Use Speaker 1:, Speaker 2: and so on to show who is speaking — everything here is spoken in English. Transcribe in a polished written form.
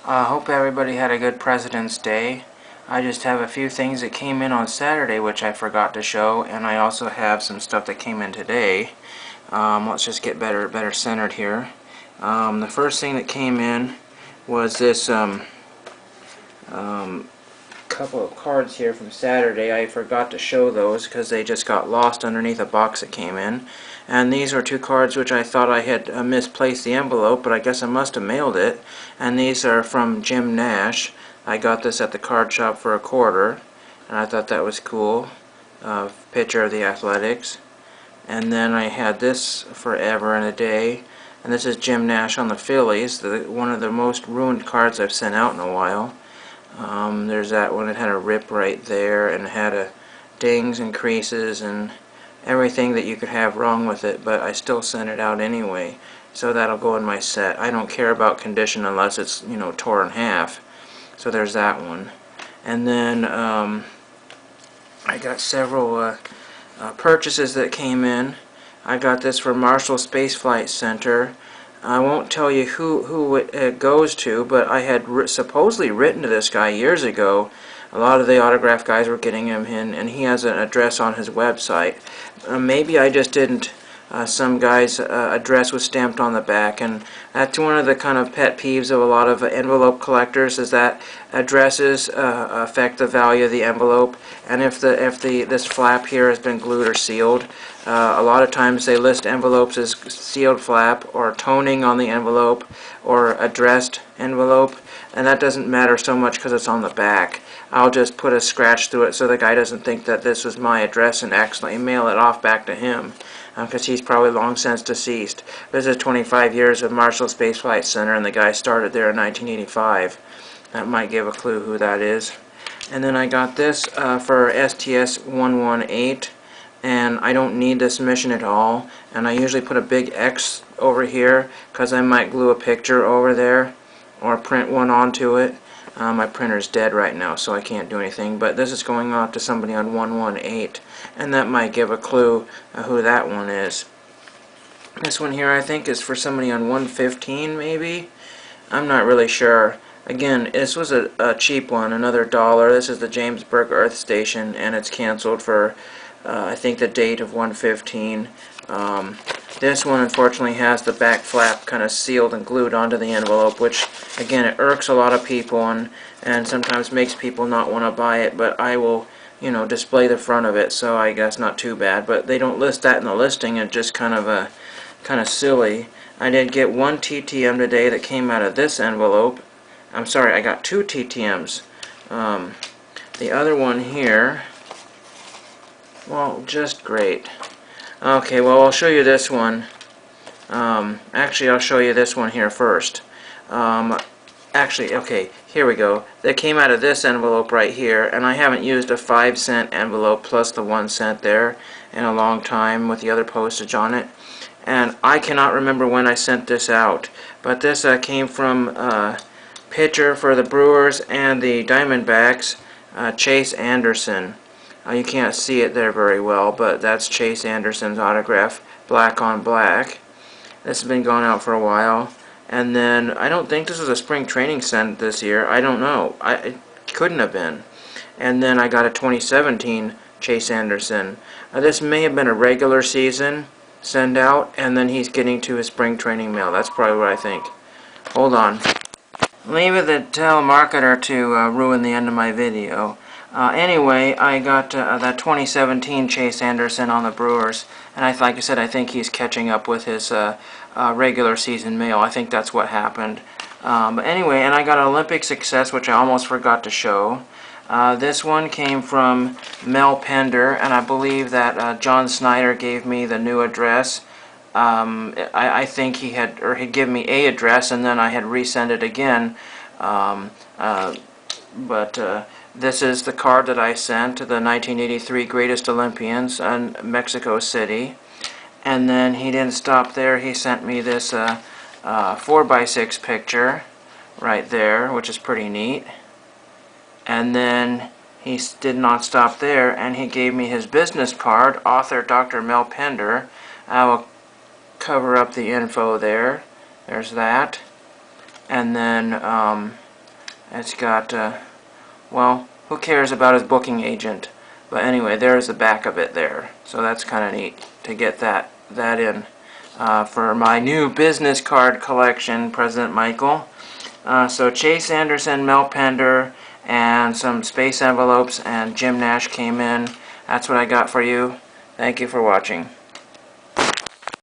Speaker 1: Hope everybody had a good President's Day. I just have a few things that came in on Saturday which I forgot to show, and I also have some stuff that came in today. Let's just get better centered here. The first thing that came in was this couple of cards here from Saturday. I forgot to show those because they just got lost underneath a box that came in. And these are two cards which I thought I had misplaced the envelope, but I guess I must have mailed it. And these are from Jim Nash. I got this at the card shop for $1, and I thought that was cool. Pitcher of the Athletics. And then I had this forever and a day. And this is Jim Nash on the Phillies, one of the most ruined cards I've sent out in a while. There's that one. It had a rip right there, and it had a dings and creases and everything that you could have wrong with it, but I still sent it out anyway, so that'll go in my set. I don't care about condition unless it's, you know, torn in half. So there's that one. And then I got several purchases that came in. I got this from Marshall Space Flight Center. I won't tell you who it goes to, but I had supposedly written to this guy years ago. A lot of the autograph guys were getting him in, and he has an address on his website. Maybe I just didn't. Some guy's address was stamped on the back, and that's one of the kind of pet peeves of a lot of envelope collectors, is that addresses affect the value of the envelope. And if this flap here has been glued or sealed, a lot of times they list envelopes as sealed flap or toning on the envelope or addressed envelope, and that doesn't matter so much because it's on the back. I'll just put a scratch through it so the guy doesn't think that this was my address and accidentally mail it off back to him, because he's probably long since deceased. This is 25 years of Marshall Space Flight Center, and the guy started there in 1985. That might give a clue who that is. And then I got this for STS-118, and I don't need this mission at all, and I usually put a big X over here because I might glue a picture over there or print one onto it. My printer's dead right now, so I can't do anything, but this is going off to somebody on 118, and that might give a clue who that one is. This one here I think is for somebody on 115 maybe? I'm not really sure. Again, this was a cheap one, another $1. This is the James Burke Earth Station, and it's canceled for I think the date of 115. This one unfortunately has the back flap kind of sealed and glued onto the envelope, which again, it irks a lot of people and sometimes makes people not want to buy it, but I will, you know, display the front of it, so I guess not too bad. But they don't list that in the listing. It's just kind of silly. I did get one TTM today that came out of this envelope. I'm sorry, I got two TTMs. The other one here, well, just great. Okay, well, I'll show you this one. Actually, I'll show you this one here first. Actually, okay, here we go. That came out of this envelope right here, and I haven't used a 5-cent envelope plus the 1 cent there in a long time with the other postage on it. And I cannot remember when I sent this out, but this came from pitcher for the Brewers and the Diamondbacks, Chase Anderson. You can't see it there very well, but that's Chase Anderson's autograph, black on black. This has been going out for a while. And then, I don't think this was a spring training send this year. I don't know. It couldn't have been. And then I got a 2017 Chase Anderson. This may have been a regular season send out, and then he's getting to his spring training mail. That's probably what I think. Hold on. Leave it to telemarketer to ruin the end of my video. Anyway, I got that 2017 Chase Anderson on the Brewers, and like I said, I think he's catching up with his regular season mail. I think that's what happened. But anyway, and I got an Olympic Success, which I almost forgot to show. This one came from Mel Pender, and I believe that John Snyder gave me the new address. I think he'd given me a address, and then I had resend it again. This is the card that I sent to the 1983 Greatest Olympians in Mexico City. And then he didn't stop there. He sent me this 4x6 picture right there, which is pretty neat. And then he did not stop there, and he gave me his business card, author Dr. Mel Pender. I will cover up the info there. There's that. And then It's got, well, who cares about his booking agent? But anyway, there's the back of it there. So that's kind of neat to get that in for my new business card collection, President Michael. So Chase Anderson, Mel Pender, and some space envelopes, and Jim Nash came in. That's what I got for you. Thank you for watching.